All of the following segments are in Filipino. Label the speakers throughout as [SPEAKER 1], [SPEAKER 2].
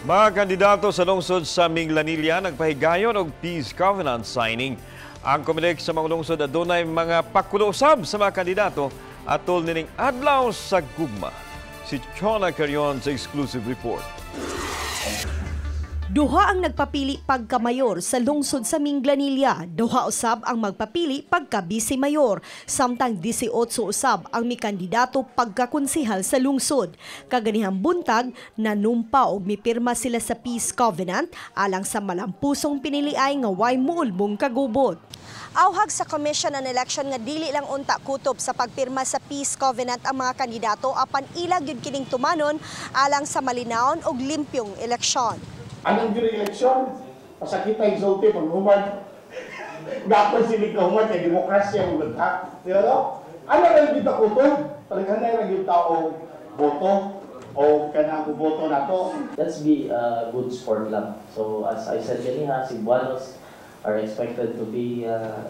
[SPEAKER 1] Mga kandidato sa lungsod sa Minglanilla nagpahigayon og peace covenant signing. Ang Comelec sa mga lungsod adunay mga pakulo-usab sa mga kandidato atol nining adlaw sa gugma. Si Chona Carion sa exclusive report.
[SPEAKER 2] Duha ang nagpapili pagka-mayor sa lungsod sa Minglanilla. Duha usab ang magpapili pagka-vice mayor. Samtang 18 usab ang mikandidato pagka-konsehal sa lungsod. Kaganihang buntag, nanumpa og mipirma sila sa Peace Covenant alang sa malampusong piniliay nga way muulbong kagubot. Awhag sa Commission on Election nga dili lang unta kutob sa pagpirma sa Peace Covenant ang mga kandidato apan ilag yun kining tumanon alang sa malinawon og limpyong eleksyon.
[SPEAKER 3] Anong eleksyon? Pasakita exalted pag human. Gapon sinig ka human kay demokrasya ang gudhak. Pero, ano lang kita kutob? Talagang na lang tao boto o kanang boto na to.
[SPEAKER 4] Let's be a good sport lang. So as I said kanina, Cebuanos are expected to be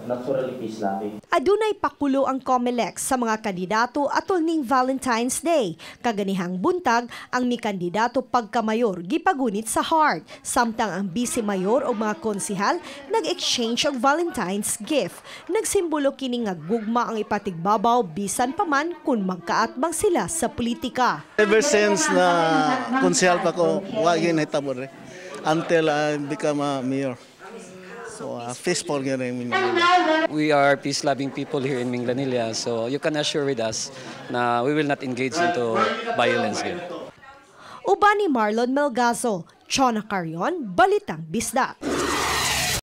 [SPEAKER 4] naturally peace-loving.
[SPEAKER 2] Adunay pakulo ang Comelec sa mga kandidato atol ning Valentine's Day. Kaganihang buntag, ang mi kandidato pagka-mayor gipagunit sa heart. Samtang ang vice-mayor o mga konsihal nag-exchange og Valentine's gift. Nagsimbolo kini nga gugma ang ipatigbabaw bisan pa man kung magkaatbang sila sa politika.
[SPEAKER 5] Ever since na konsihal pa ko, wagi na hitabo rin. Until I become a mayor. So, peaceful nga rin.
[SPEAKER 6] We are peace-loving people here in Minglanilla, so you can assure with us na we will not engage into violence here.
[SPEAKER 2] Uban ni Marlon Melgazo, Chona Carion, Balitang Bisdak.